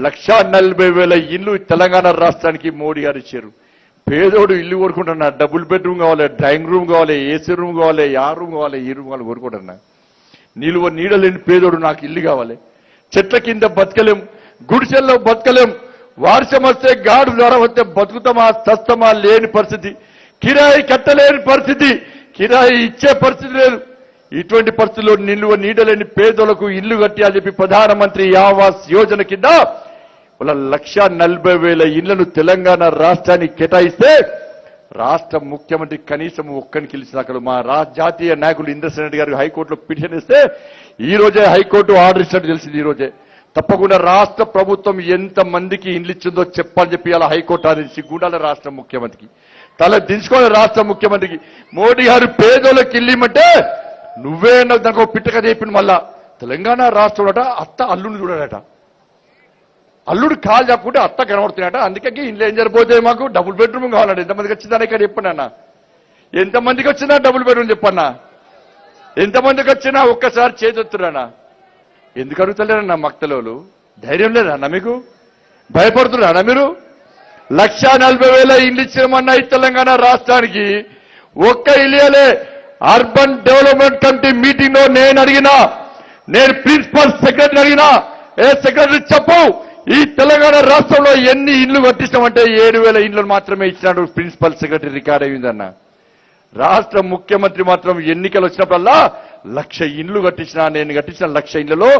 1,40,000 ఇల్లు తెలంగాణ రాష్ట్రానికి మోడీ గారు ఇచ్చారు. పేదోడు ఇల్లు కోరుకుంటున్నా, డబుల్ బెడ్రూమ్ కావాలి, డ్రాయింగ్ రూమ్ కావాలి, ఏసీ రూమ్ కావాలి, ఆ రూమ్ కావాలి, ఈ రూమ్ కావాలి కోరుకుంటున్నా. నీడలేని పేదోడు నాకు ఇల్లు కావాలి. చెట్ల కింద బతకలేం, గుడిసెల్లో బతకలేం, వర్షం వస్తే గాడు ద్వారా వస్తే బతుకుతామా చస్తామా లేని పరిస్థితి, కిరాయి కట్టలేని పరిస్థితి, కిరాయి ఇచ్చే పరిస్థితి లేదు. ఇటువంటి పరిస్థితుల్లో నీడలేని పేదలకు ఇల్లు కట్టాలని చెప్పి ప్రధానమంత్రి ఆవాస్ యోజన కింద 1,40,000 ఇళ్లను తెలంగాణ రాష్ట్రానికి కేటాయిస్తే రాష్ట్ర ముఖ్యమంత్రి కనీసం ఒక్కని గెలిచిన అక్కడ మా జాతీయ నాయకులు ఇంద్రసేన్ రెడ్డి గారు హైకోర్టులో పిటిషన్ ఇస్తే ఈ రోజే హైకోర్టు ఆర్డర్ ఇచ్చినట్టు తెలిసింది. ఈ రోజే తప్పకుండా రాష్ట్ర ప్రభుత్వం ఎంత మందికి ఇండ్లు ఇచ్చిందో చెప్పని చెప్పి అలా హైకోర్టు ఆదేశించి గుండాల రాష్ట్ర ముఖ్యమంత్రికి తల దించుకోవాలి. రాష్ట్ర ముఖ్యమంత్రికి మోడీ గారు పేదోళ్ళకి ఇల్లిమంటే నువ్వే దానికి ఒక పిట్టక చెప్పింది. మళ్ళా తెలంగాణ రాష్ట్రంలో అత్త అల్లుని చూడాడట, అల్లుడు కాలు చెప్పుకుంటే అత్త కనబడుతున్నాయట. అందుకే ఇంట్లో ఏం జరిపోతే మాకు డబుల్ బెడ్రూమ్ కావాలంటే ఎంతమందికి వచ్చిందని ఇక్కడ చెప్పండి. ఎంతమందికి వచ్చినా డబుల్ బెడ్రూమ్ చెప్పన్నా, ఎంతమందికి వచ్చినా ఒక్కసారి చేతున్నా. ఎందుకు అడుగుతలేరన్నా మక్తలోలు? ధైర్యం లేదన్నా మీకు? భయపడుతున్నారన్నా మీరు? 1,40,000 ఇల్లు ఇచ్చామన్నా ఈ తెలంగాణ రాష్ట్రానికి ఒక్క ఇల్లులే. అర్బన్ డెవలప్మెంట్ కమిటీ మీటింగ్ లో నేను ప్రిన్సిపల్ సెక్రటరీ అడిగినా, ఏ సెక్రటరీ చెప్పు ఈ తెలంగాణ రాష్ట్రంలో ఎన్ని ఇళ్లు కట్టిస్తామంటే 7,000 ఇళ్లను మాత్రమే ఇచ్చినాడు ప్రిన్సిపల్ సెక్రటరీ రికార్డ్ అయిందన్న. రాష్ట్ర ముఖ్యమంత్రి మాత్రం ఎన్నికలు వచ్చినప్పుడల్లా 1,00,000 ఇళ్లు కట్టించినా, నేను కట్టించిన 1,00,000 ఇళ్లలో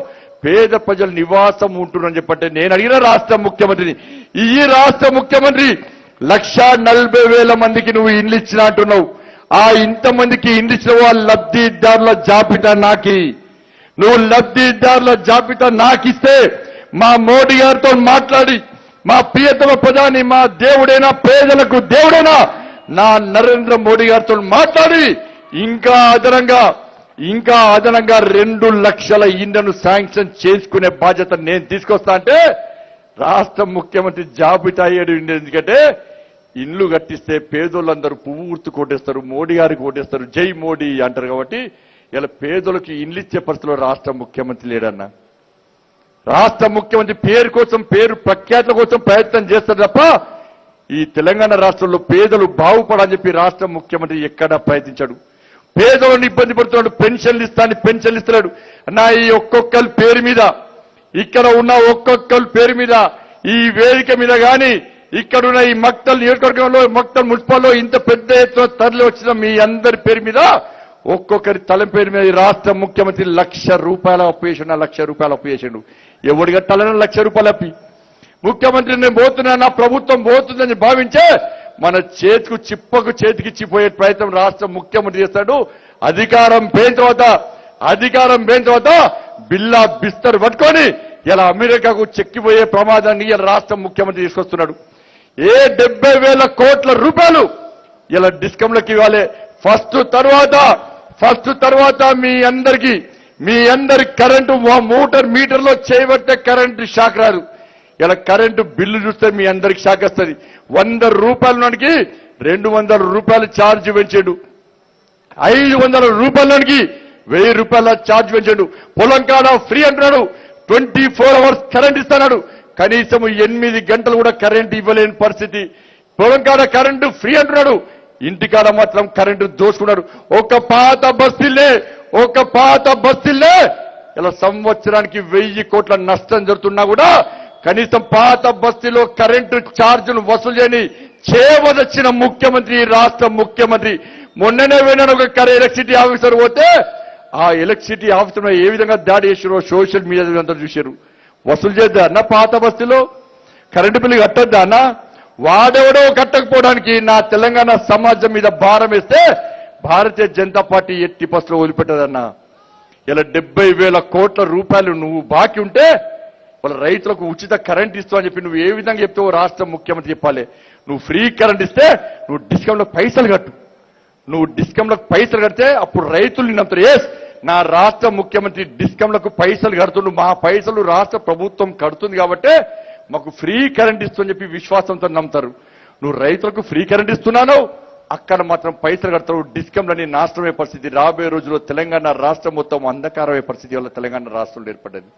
పేద ప్రజలు నివాసం ఉంటున్నారని చెప్పంటే నేను అడిగిన రాష్ట్ర ముఖ్యమంత్రిని, ఈ రాష్ట్ర ముఖ్యమంత్రి 1,40,000 మందికి నువ్వు ఇళ్లు ఇచ్చినా అంటున్నావు. ఆ ఇంతమందికి ఇండ్లు ఇచ్చిన వాళ్ళ లబ్ధిదారుల జాబితా నాకి, నువ్వు లబ్ధిదారుల జాబితా నాకిస్తే మా మోడీ గారితో మాట్లాడి, మా ప్రియతమ ప్రధాని, మా దేవుడైనా పేదలకు దేవుడైనా నా నరేంద్ర మోడీ గారితో మాట్లాడి ఇంకా అదనంగా 2 లక్షల ఇళ్లను శాంక్షన్ చేసుకునే బాధ్యత నేను తీసుకొస్తా అంటే రాష్ట్ర ముఖ్యమంత్రి జాబితా అయ్యాడు. ఎందుకంటే ఇల్లు కట్టిస్తే పేదోళ్ళందరూ పువ్వు గుర్తు కొట్టేస్తారు, మోడీ గారికి కొట్టేస్తారు, జై మోడీ అంటారు. కాబట్టి ఇలా పేదోళ్ళకి ఇల్లు ఇచ్చే పరిస్థితిలో రాష్ట్ర ముఖ్యమంత్రి లేడన్నా. రాష్ట్ర ముఖ్యమంత్రి పేరు కోసం, పేరు ప్రఖ్యాతుల కోసం ప్రయత్నం చేస్తారు తప్ప ఈ తెలంగాణ రాష్ట్రంలో పేదలు బాగుపడాలని చెప్పి రాష్ట్ర ముఖ్యమంత్రి ఎక్కడా ప్రయత్నించాడు. పేదలను ఇబ్బంది పడుతున్నాడు, పెన్షన్లు ఇస్తున్నాడు. నా ఈ ఒక్కొక్కరి పేరు మీద, ఇక్కడ ఉన్న ఒక్కొక్కరి పేరు మీద, ఈ వేదిక మీద కానీ ఇక్కడున్న ఈ మక్తల్ నియోజకవర్గంలో, మక్తల్ మున్సిపల్లో ఇంత పెద్ద ఎత్తున తరలి వచ్చిన మీ అందరి పేరు మీద, ఒక్కొక్కరి తలం పేరు మీద రాష్ట్ర ముఖ్యమంత్రి ₹1,00,000 అప్పు చేసిండు. ₹1,00,000 అప్పు చేసిండు. ఎవడు కట్టాలని ₹1,00,000 అప్పి? ముఖ్యమంత్రి నేను పోతున్నా, నా ప్రభుత్వం పోతుందని భావించే మన చేతికిచ్చిపోయే ప్రయత్నం రాష్ట్ర ముఖ్యమంత్రి చేస్తాడు. అధికారం పోయిన తర్వాత బిల్లా బిస్తర్ పట్టుకొని ఇలా అమెరికాకు చెక్కిపోయే ప్రమాదాన్ని ఇలా రాష్ట్ర ముఖ్యమంత్రి తీసుకొస్తున్నాడు. ఏ 70,000 కోట్ల రూపాయలు ఇలా డిస్కంలకు ఇవ్వాలి. ఫస్ట్ తర్వాత మీ అందరి కరెంటు మోటార్ మీటర్లో చేయబట్టే కరెంటు షాక్ రాదు. ఇలా కరెంటు బిల్లు చూస్తే మీ అందరికి షాక్ వస్తుంది. ₹100 నాటికి ₹200 ఛార్జ్ పెంచాడు. ₹500 నాటికి ₹1,000 ఛార్జ్ పెంచాడు. పొలం కాడ ఫ్రీ అంటున్నాడు. 24 అవర్స్ కరెంట్ ఇస్తున్నాడు. కనీసం 8 గంటలు కూడా కరెంట్ ఇవ్వలేని పరిస్థితి. పొలం కాడ కరెంటు ఫ్రీ అంటున్నాడు, ఇంటికాడ మాత్రం కరెంటు దోచుకున్నాడు. ఒక పాత బస్తీలే ఇలా సంవత్సరానికి 1,000 కోట్ల నష్టం జరుగుతున్నా కూడా కనీసం పాత బస్తీలో కరెంటు ఛార్జీలు వసూలు చేయని చేయవలసిన ముఖ్యమంత్రి, రాష్ట్ర ముఖ్యమంత్రి. మొన్ననే విన్నాను, ఒక ఎలక్ట్రిసిటీ ఆఫీసర్ పోతే ఆ ఎలక్ట్రిసిటీ ఆఫీసర్ ఏ విధంగా దాడి చేసారో సోషల్ మీడియా అంతా చూశారు. వసూలు చేద్దా అన్న పాత బస్తీలో కరెంటు బిల్లు కట్టొద్దా అన్న? వాడెవడో కట్టకపోవడానికి నా తెలంగాణ సమాజం మీద భారం వేస్తే భారతీయ జనతా పార్టీ ఎట్టి బస్సులో వదిలిపెట్టదన్నా. ఇలా 70,000 కోట్ల రూపాయలు నువ్వు బాకీ ఉంటే వాళ్ళ రైతులకు ఉచిత కరెంట్ ఇస్తావు అని చెప్పి నువ్వు ఏ విధంగా చెప్తావో రాష్ట్ర ముఖ్యమంత్రి చెప్పాలి. నువ్వు ఫ్రీ కరెంట్ ఇస్తే నువ్వు డిస్కౌంట్లకు పైసలు కట్టు. నువ్వు డిస్కౌంట్లకు పైసలు కడితే అప్పుడు రైతులు నమ్ముతారు. నా రాష్ట్ర ముఖ్యమంత్రి డిస్కౌంట్లకు పైసలు కడుతుండు, మా పైసలు రాష్ట్ర ప్రభుత్వం కడుతుంది కాబట్టి మాకు ఫ్రీ కరెంట్ ఇస్తుందని చెప్పి విశ్వాసంతో నమ్ముతారు. నువ్వు రైతులకు ఫ్రీ కరెంట్ ఇస్తున్నాను, అక్కడ మాత్రం పైసలు కడతావు. డిస్కౌంట్లని నాశనమే పరిస్థితి. రాబోయే రోజుల్లో తెలంగాణ రాష్ట్రం మొత్తం అంధకారమే పరిస్థితి వల్ల తెలంగాణ రాష్ట్రంలో ఏర్పడ్డది.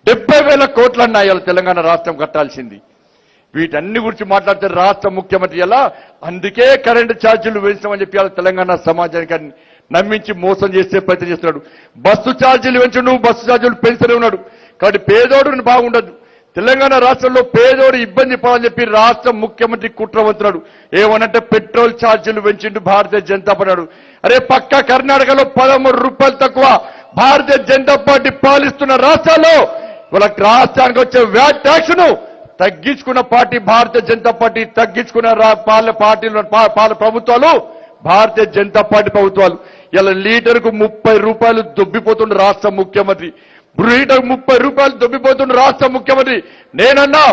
70,000 కోట్ల అన్నాయాలి తెలంగాణ రాష్ట్రం కట్టాల్సింది. వీటన్ని గురించి మాట్లాడితే రాష్ట్ర ముఖ్యమంత్రి ఎలా అందుకే కరెంటు ఛార్జీలు పెంచామని చెప్పి తెలంగాణ సమాజానికి నమ్మించి మోసం చేసే ప్రయత్నం చేస్తున్నాడు. బస్సు ఛార్జీలు పెంచు, బస్సు ఛార్జీలు పెంచుతూనే ఉన్నాడు. కాబట్టి పేదోడు బాగుండదు. తెలంగాణ రాష్ట్రంలో పేదోడు ఇబ్బంది పడాలని చెప్పి రాష్ట్ర ముఖ్యమంత్రి కుట్రవంతున్నాడు. ఏమనంటే పెట్రోల్ ఛార్జీలు పెంచిండు భారతీయ జనతా పార్టీ. అరే పక్క కర్ణాటకలో 13 రూపాయలు తక్కువ భారతీయ జనతా పార్టీ పాలిస్తున్న రాష్ట్రాల్లో వాళ్ళకి రాష్ట్రానికి వచ్చే వ్యాట్ ట్యాక్స్ ను తగ్గించుకున్న పార్టీ భారతీయ జనతా పార్టీ. తగ్గించుకున్న పార్టీలు ప్రభుత్వాలు భారతీయ జనతా పార్టీ ప్రభుత్వాలు. ఇలా లీటర్కు 30 రూపాయలు దొబ్బిపోతుండే రాష్ట్ర ముఖ్యమంత్రి. లీటర్కు 30 రూపాయలు దొబ్బిపోతుండే రాష్ట్ర ముఖ్యమంత్రి. నేనన్నా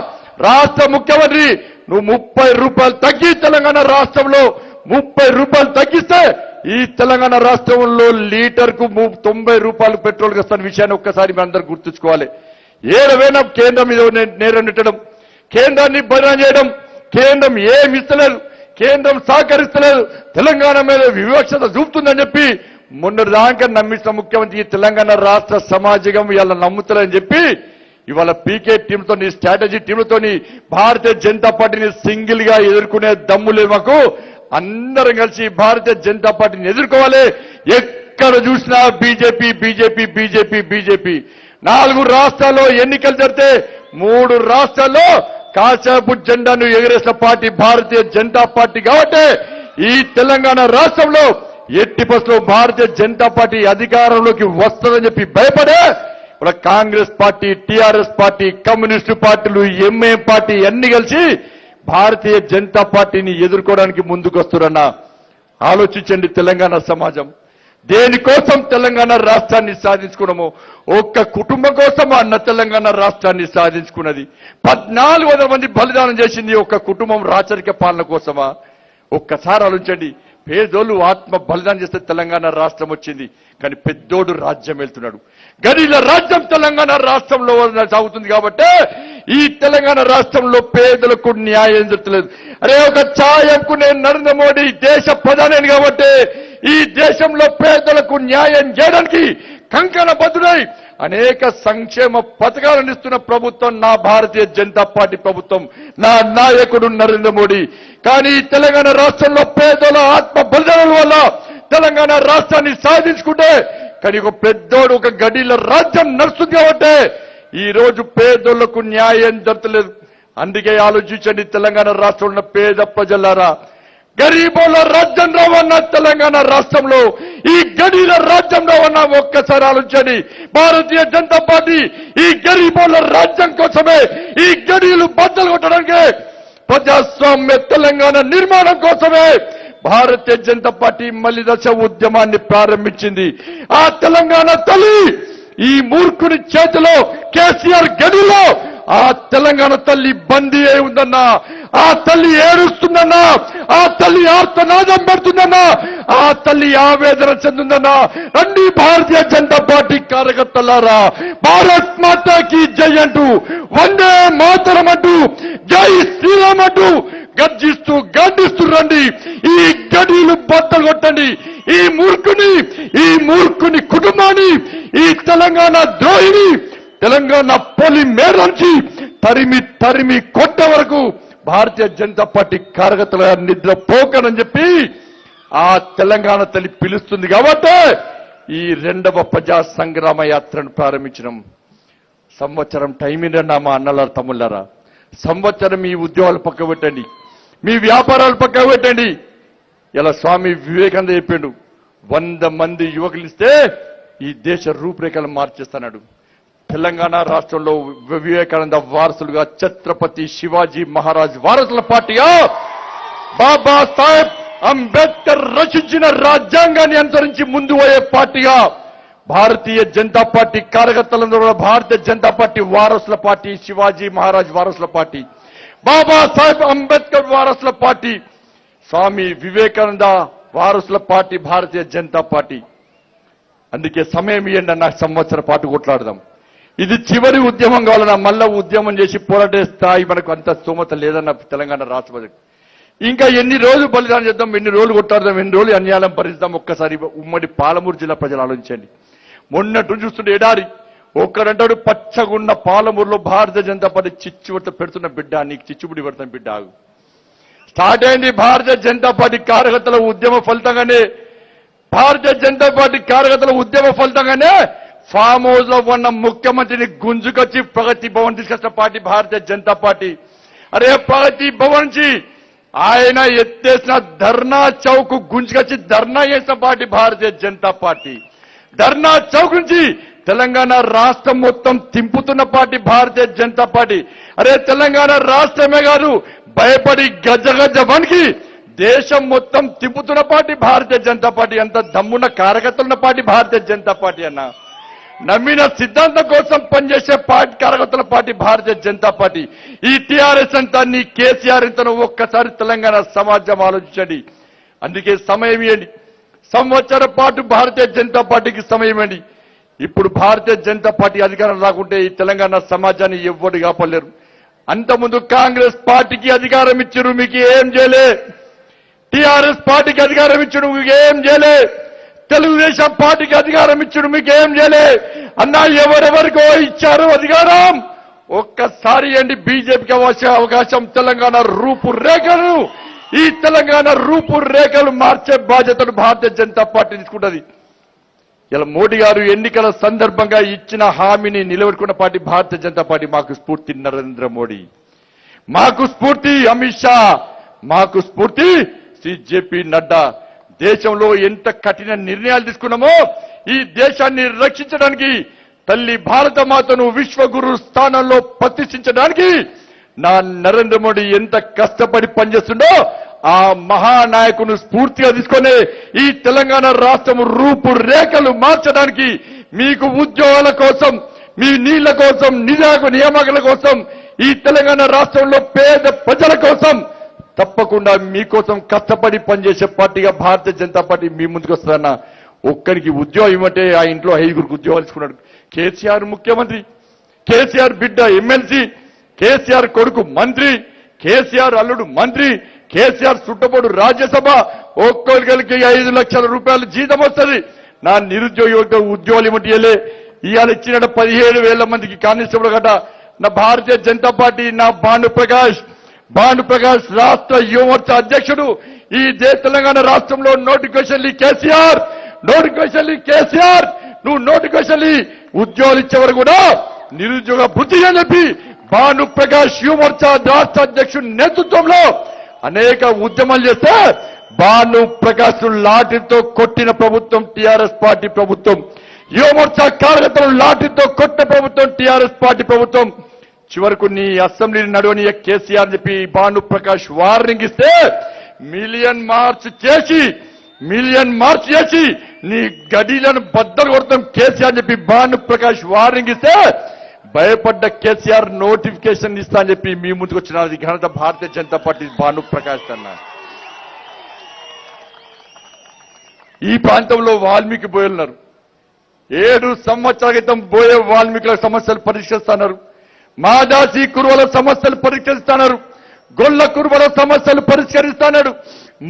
రాష్ట్ర ముఖ్యమంత్రి నువ్వు 30 రూపాయలు తగ్గి తెలంగాణ రాష్ట్రంలో 30 రూపాయలు తగ్గిస్తే ఈ తెలంగాణ రాష్ట్రంలో లీటర్కు 90 రూపాయలు పెట్రోల్ వస్తున్న విషయాన్ని ఒక్కసారి మీ అందరూ గుర్తుంచుకోవాలి. ఏడవైనా కేంద్రం మీద నేరం నెట్టడం, కేంద్రాన్ని బదనాం చేయడం, కేంద్రం ఏమి ఇస్తలేదు, కేంద్రం సహకరిస్తలేదు, తెలంగాణ మీద వివక్షత చూపుతుందని చెప్పి మొన్నటిదాకా నమ్మించిన ముఖ్యమంత్రి తెలంగాణ రాష్ట్ర సమాజం ఇలా నమ్ముతారని చెప్పి ఇవాళ పీకే టీంతో స్ట్రాటజీ టీంలతో భారతీయ జనతా పార్టీని సింగిల్ గా ఎదుర్కొనే దమ్ము లేదు మాకు. అందరం కలిసి భారతీయ జనతా పార్టీని ఎదుర్కోవాలి. ఎక్కడ చూసినా బీజేపీ బీజేపీ బీజేపీ బీజేపీ. 4 రాష్ట్రాల్లో ఎన్నికలు జరిగితే 3 రాష్ట్రాల్లో కాశాపు జెండాను ఎగరేసిన పార్టీ భారతీయ జనతా పార్టీ. కాబట్టి ఈ తెలంగాణ రాష్ట్రంలో ఎట్టి బస్సులో భారతీయ జనతా పార్టీ అధికారంలోకి వస్తుందని చెప్పి భయపడే ఇప్పుడు Congress party, TRS party, communist పార్టీలు, ఎంఐఎం పార్టీ అన్ని కలిసి భారతీయ జనతా పార్టీని ఎదుర్కోవడానికి ముందుకొస్తున్నారన్న ఆలోచించండి. తెలంగాణ సమాజం దేనికోసం తెలంగాణ రాష్ట్రాన్ని సాధించుకున్నామో ఒక్క కుటుంబం కోసం అన్న తెలంగాణ రాష్ట్రాన్ని సాధించుకున్నది. 1400 మంది బలిదానం చేసింది ఒక్క కుటుంబం రాచరిక పాలన కోసమా? ఒక్కసారి ఆలోచించండి. పేదోళ్ళు ఆత్మ బలిదానం చేస్తే తెలంగాణ రాష్ట్రం వచ్చింది. కానీ పెద్దోడు రాజ్యం వెళ్తున్నాడు. గడిల రాజ్యం తెలంగాణ రాష్ట్రంలో సాగుతుంది. కాబట్టి ఈ తెలంగాణ రాష్ట్రంలో పేదలకు న్యాయం జరుగుతలేదు. అరే ఒక ఛాయ్ అమ్ముకునే నరేంద్ర మోడీ దేశ ప్రధాని కాబట్టి ఈ దేశంలో పేదలకు న్యాయం చేయడానికి కంకణబద్ధుడై అనేక సంక్షేమ పథకాలను ఇస్తున్న ప్రభుత్వం నా భారతీయ జనతా పార్టీ ప్రభుత్వం, నా నాయకుడు నరేంద్ర మోడీ. కానీ తెలంగాణ రాష్ట్రంలో పేదల ఆత్మ బలిదానాల వల్ల తెలంగాణ రాష్ట్రాన్ని సాధించుకుంటే కానీ ఒక పెద్దోడు ఒక గడిల రాజ్యం నడుస్తుంది. కాబట్టి ఈ రోజు పేదోళ్లకు న్యాయం జరగలేదు. అందుకే ఆలోచించండి. తెలంగాణ రాష్ట్రంలో ఉన్న పేద ప్రజలారా, గరీబుల రాజ్యం రావన్న తెలంగాణ రాష్ట్రంలో ఈ గడీల రాజ్యం రావన్న ఒక్కసారి ఆలోచించండి. భారతీయ జనతా పార్టీ ఈ గరీబుల రాజ్యం కోసమే, ఈ గడీలు బద్దలు కొట్టడానికి, ప్రజాస్వామ్య తెలంగాణ నిర్మాణం కోసమే భారతీయ జనతా పార్టీ మళ్లీ దశ ఉద్యమాన్ని ప్రారంభించింది. ఆ తెలంగాణ తల్లి ఈ మూర్ఖుని చేతిలో కేసీఆర్ గడిలో ఆ తెలంగాణ తల్లి బందీ అయి ఉందన్నా, ఆ తల్లి ఏడుస్తుందన్నా, ఆ తల్లి ఆర్తనాదం పెడుతుందన్నా, ఆ తల్లి ఆవేదన చెందుందన్నా. రండి భారతీయ జనతా పార్టీ కార్యకర్తలారా, భారత్ మాతాకి జై అంటూ, వందే మాతరం అంటూ, జై శ్రీరామ్ అంటూ గర్జిస్తూ గర్జిస్తూ రండి. ఈ గడీలు బద్దలు కొట్టండి. ఈ మూర్ఖుని కుటుంబాన్ని, ఈ తెలంగాణ ద్రోహిని తెలంగాణ పొలి మేర నుంచి తరిమి కొట్టే వరకు భారతీయ జనతా పార్టీ కార్యకర్తల నిద్రపోకనని చెప్పి ఆ తెలంగాణ తల్లి పిలుస్తుంది. కాబట్టి ఈ 2వ ప్రజా సంగ్రామ యాత్రను ప్రారంభించడం. సంవత్సరం టైం ఏంటన్నా మా అన్నలారా తమ్ముళ్ళారా, సంవత్సరం మీ ఉద్యోగాలు పక్క పెట్టండి, మీ వ్యాపారాలు పక్క పెట్టండి. ఇలా స్వామి వివేకానంద చెప్పిండు, 100 మంది యువకులు ఇస్తే ఈ దేశ రూపురేఖలు మార్చేస్తున్నాడు. తెలంగాణ రాష్ట్రంలో వివేకానంద వారసులుగా ఛత్రపతి శివాజీ మహారాజ్ వారసుల పార్టీగా, బాబాసాహెబ్ అంబేద్కర్ రచించిన రాజ్యాంగాన్ని అనుసరించి ముందు పోయే పార్టీగా భారతీయ జనతా పార్టీ కార్యకర్తలందరూ భారతీయ జనతా పార్టీ వారసుల పార్టీ, శివాజీ మహారాజ్ వారసుల పార్టీ, బాబాసాహెబ్ అంబేద్కర్ వారసుల పార్టీ, స్వామి వివేకానంద వారసుల పార్టీ భారతీయ జనతా పార్టీ. అందుకే సమయం ఇవ్వండి అన్న, సంవత్సరం పాటు కొట్లాడదాం. ఇది చివరి ఉద్యమం కావాలన్నా, మళ్ళా ఉద్యమం చేసి పోరాడే స్థాయి మనకు అంత స్తోమత లేదన్న తెలంగాణ రాష్ట్ర ప్రజలకు. ఇంకా ఎన్ని రోజులు బలిదానం చేద్దాం, ఎన్ని రోజులు కొట్టాడదాం, ఎన్ని రోజులు అన్యాయం భరిస్తాం. ఒక్కసారి ఉమ్మడి పాలమూరు జిల్లా ప్రజలు ఆలోచించండి. మొన్నట్టు చూస్తుంటే ఎడారి, ఒక్కడంటాడు పచ్చగున్న పాలమూరులో భారతీయ జనతా పార్టీ చిచ్చుబట్ట పెడుతున్న బిడ్డ, నీకు చిచ్చుబుడి పెడుతున్న బిడ్డ. స్టార్ట్ అయింది భారతీయ జనతా పార్టీ కార్యకర్తల ఉద్యమ ఫలితంగానే. భారతీయ జనతా పార్టీ కార్యకర్తల ఉద్యమ ఫలితంగానే ఫామ్ హౌస్ లో ఉన్న ముఖ్యమంత్రిని గుంజుకొచ్చి ప్రగతి భవన్ తీసుకొచ్చిన పార్టీ భారతీయ జనతా పార్టీ. అరే ప్రగతి భవన్ నుంచి ఆయన ఎత్తేసిన ధర్నా చౌక్ గుంజుకొచ్చి ధర్నా చేసిన పార్టీ భారతీయ జనతా పార్టీ. ధర్నా చౌక్ నుంచి తెలంగాణ రాష్ట్రం మొత్తం తింపుతున్న పార్టీ భారతీయ జనతా పార్టీ. అరే తెలంగాణ రాష్ట్రమే కాదు, భయపడి గజగజ వణికి దేశం మొత్తం తిప్పుతున్న పార్టీ భారతీయ జనతా పార్టీ. అంత దమ్మున్న కార్యకర్తలున్న పార్టీ భారతీయ జనతా పార్టీ అన్న. నమ్మిన సిద్ధాంతం కోసం పనిచేసే పార్టీ కార్యకర్తల పార్టీ భారతీయ జనతా పార్టీ. ఈ టీఆర్ఎస్ అంతా నీ కేసీఆర్ ఇంతను ఒక్కసారి తెలంగాణ సమాజం ఆలోచించండి. అందుకే సమయం ఇవ్వండి, సంవత్సరం పాటు భారతీయ జనతా పార్టీకి సమయం ఇవ్వండి. ఇప్పుడు భారతీయ జనతా పార్టీ అధికారం రాకుంటే ఈ తెలంగాణ సమాజాన్ని ఎవ్వరు కాపలేరు. అంతకుముందు కాంగ్రెస్ పార్టీకి అధికారం ఇచ్చారు, మీకు ఏం చేయలే. టీఆర్ఎస్ పార్టీకి అధికారం ఇచ్చాడు, మీకు ఏం చేయలే. తెలుగుదేశం పార్టీకి అధికారం ఇచ్చాడు, మీకు ఏం చేయలే. అన్నా ఎవరెవరికో ఇచ్చారు అధికారం, ఒక్కసారి అండి బీజేపీకి అవకాశం. తెలంగాణ రూపురేఖలు, ఈ తెలంగాణ రూపురేఖలు మార్చే బాధ్యతను భారతీయ జనతా పార్టీ తీసుకుంటుంది. ఇలా మోడీ గారు ఎన్నికల సందర్భంగా ఇచ్చిన హామీని నిలబెట్టుకున్న పార్టీ భారతీయ జనతా పార్టీ. మాకు స్ఫూర్తి నరేంద్ర మోడీ, మాకు స్ఫూర్తి అమిత్ షా, మాకు స్ఫూర్తి శ్రీ జేపీ నడ్డా. దేశంలో ఎంత కఠిన నిర్ణయాలు తీసుకున్నామో ఈ దేశాన్ని రక్షించడానికి, తల్లి భారత మాతను విశ్వగురు స్థానంలో ప్రతిష్ఠించడానికి నా నరేంద్ర మోడీ ఎంత కష్టపడి పనిచేస్తుండో ఆ మహానాయకును స్ఫూర్తిగా తీసుకొని ఈ తెలంగాణ రాష్ట్రం రూపురేఖలు మార్చడానికి, మీకు ఉద్యోగాల కోసం, మీ నీళ్ల కోసం, నియామకాల కోసం, ఈ తెలంగాణ రాష్ట్రంలో పేద ప్రజల కోసం తప్పకుండా మీకోసం కష్టపడి పనిచేసే పార్టీగా భారతీయ జనతా పార్టీ మీ ముందుకు వస్తుందన్న. ఒక్కరికి ఉద్యోగం ఇవ్వమంటే ఆ ఇంట్లో 5గురికి ఉద్యోగాలు ఇచ్చుకున్నాడు. కేసీఆర్ ముఖ్యమంత్రి, కేసీఆర్ బిడ్డ ఎమ్మెల్సీ, కేసీఆర్ కొడుకు మంత్రి, కేసీఆర్ అల్లుడు మంత్రి, కేసీఆర్ చుట్టపోడు రాజ్యసభ. ఒక్కొక్కరికి 5 లక్షల రూపాయలు జీతం వస్తుంది. నా నిరుద్యోగ ఉద్యోగాలు ఇవ్వలే. ఇవాళ ఇచ్చిన 17,000 మందికి కానిస్టేబుల్ గట నా భారతీయ జనతా పార్టీ, నా భానుప్రకాష్ రాష్ట్ర యువమోర్చా అధ్యక్షుడు. ఈ తెలంగాణ రాష్ట్రంలో నోటిఫికేషన్లు కేసీఆర్, నువ్వు నోటిఫికేషన్లు ఉద్యోగాలు ఇచ్చేవారు కూడా నిరుద్యోగ భృతి అని చెప్పి భానుప్రకాష్ యువమోర్చా రాష్ట్ర అధ్యక్షుడి నేతృత్వంలో అనేక ఉద్యమాలు చేస్తే భానుప్రకాష్ లాఠీతో కొట్టిన ప్రభుత్వం టీఆర్ఎస్ పార్టీ ప్రభుత్వం. యువమోర్చా కార్యకర్తలు లాఠీతో కొట్టిన ప్రభుత్వం టీఆర్ఎస్ పార్టీ ప్రభుత్వం. చివరకు నీ అసెంబ్లీని నడవని కేసీఆర్ చెప్పి భానుప్రకాష్ వార్నింగ్ ఇస్తే మిలియన్ మార్చ్ చేసి నీ గడిలను బద్దలు కొడతాం కేసీఆర్ చెప్పి భానుప్రకాష్ వార్నింగ్ ఇస్తే భయపడ్డ కేసీఆర్ నోటిఫికేషన్ ఇస్తా అని చెప్పి మీ ముందుకు వచ్చిన ఘనత భారతీయ జనతా పార్టీ భానుప్రకాష్ అన్న. ఈ ప్రాంతంలో వాల్మీకి బోయలున్నారు. 7 సంవత్సరాల క్రితం బోయే వాల్మీకుల సమస్యలు పరిష్కరిస్తున్నారు. మాదాసి కురువల సమస్యలు పరిష్కరిస్తున్నారు. గొల్ల కురువల సమస్యలు పరిష్కరిస్తున్నాడు.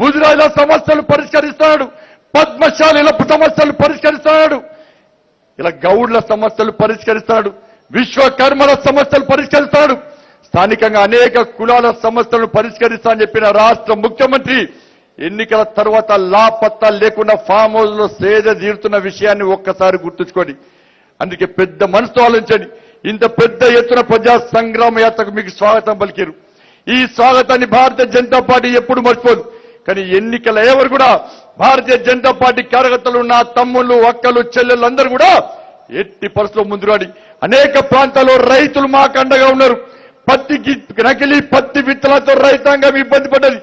ముదిరాజుల సమస్యలు పరిష్కరిస్తున్నాడు. పద్మశాలిల సమస్యలు పరిష్కరిస్తున్నాడు. ఇలా గౌడ్ల సమస్యలు పరిష్కరిస్తున్నాడు. విశ్వకర్మల సమస్యలు పరిష్కరిస్తాడు. స్థానికంగా అనేక కులాల సమస్యలను పరిష్కరిస్తానని చెప్పిన రాష్ట్ర ముఖ్యమంత్రి ఎన్నికల తర్వాత లాపత్తా లేకుండా ఫామ్ హౌస్ లో సేద తీరుతున్న విషయాన్ని ఒక్కసారి గుర్తుంచుకోండి. అందుకే పెద్ద మనసుతో ఆలోచించండి. ఇంత పెద్ద ఎత్తున ప్రజా సంగ్రామ యాత్రకు మీకు స్వాగతం పలికారు. ఈ స్వాగతాన్ని భారతీయ జనతా పార్టీ ఎప్పుడు మర్చిపోదు. కానీ ఎన్నికల ఎవరు కూడా భారతీయ జనతా పార్టీ కార్యకర్తలు, నా తమ్ముళ్ళు, అక్కలు, చెల్లెళ్ళు అందరూ కూడా ఎట్టి పరిస్థితుల్లో ముందురాడి అనేక ప్రాంతాల్లో రైతులు మాకు అండగా ఉన్నారు. నకిలీ పత్తి విత్తనాలతో రైతాంగం ఇబ్బంది పడ్డది.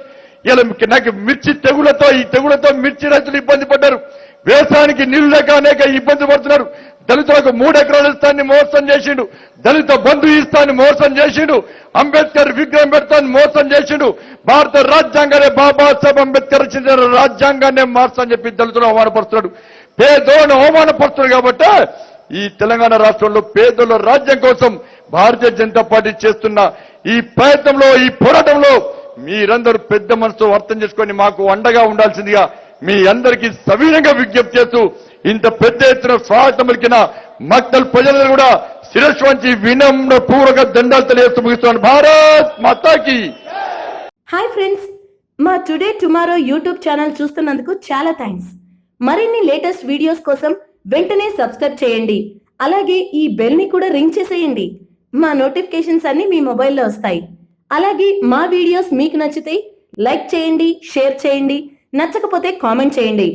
ఇలా నాకు మిర్చి తెగులతో మిర్చి రైతులు ఇబ్బంది పడ్డారు. వ్యవసాయానికి నీళ్లు లేక అనేక ఇబ్బంది పడుతున్నారు. దళితులకు 3 ఎకరాల ఇస్తాన్ని మోసం చేసిండు. దళిత బంధు ఇస్తాన్ని మోసం చేసిండు. అంబేద్కర్ విగ్రహం పెడతాన్ని మోసం చేసిండు. భారత రాజ్యాంగాన్ని బాబాసాహెబ్ అంబేద్కర్ రచించిన రాజ్యాంగాన్ని మార్చని చెప్పి దళితులు అవమానపరుస్తున్నాడు. పేదోళ్ళను అవమానపరుస్తున్నాడు. కాబట్టి ఈ తెలంగాణ రాష్ట్రంలో పేదోళ్ళ రాజ్యం కోసం భారతీయ జనతా పార్టీ చేస్తున్న ఈ ప్రయత్నంలో, ఈ పోరాటంలో మీరందరూ పెద్ద మనసుతో అర్థం చేసుకొని మాకు అండగా ఉండాల్సిందిగా మీ అందరికీ సవినయంగా విజ్ఞప్తి చేస్తూ ఇంత పెద్ద ఎత్తున స్వాగతం పలికిన మక్తల్ ప్రజలను కూడా శిరస్సు వంచి వినమ్ర పూర్వక దండాలు తెలియజేస్తూ ముగిస్తున్నాను. భారత్ మాతాకి. హాయ్ ఫ్రెండ్స్, మా టుడే టుమారో యూట్యూబ్ ఛానల్ చూస్తున్నందుకు చాలా థ్యాంక్స్. మరిన్ని లేటెస్ట్ వీడియోస్ కోసం వెంటనే సబ్స్క్రైబ్ చేయండి. అలాగే ఈ బెల్ ని కూడా రింగ్ చేసేయండి. మా నోటిఫికేషన్స్ అన్ని మీ మొబైల్లో వస్తాయి. అలాగే మా వీడియోస్ మీకు నచ్చితే లైక్ చేయండి, షేర్ చేయండి, నచ్చకపోతే కామెంట్ చేయండి.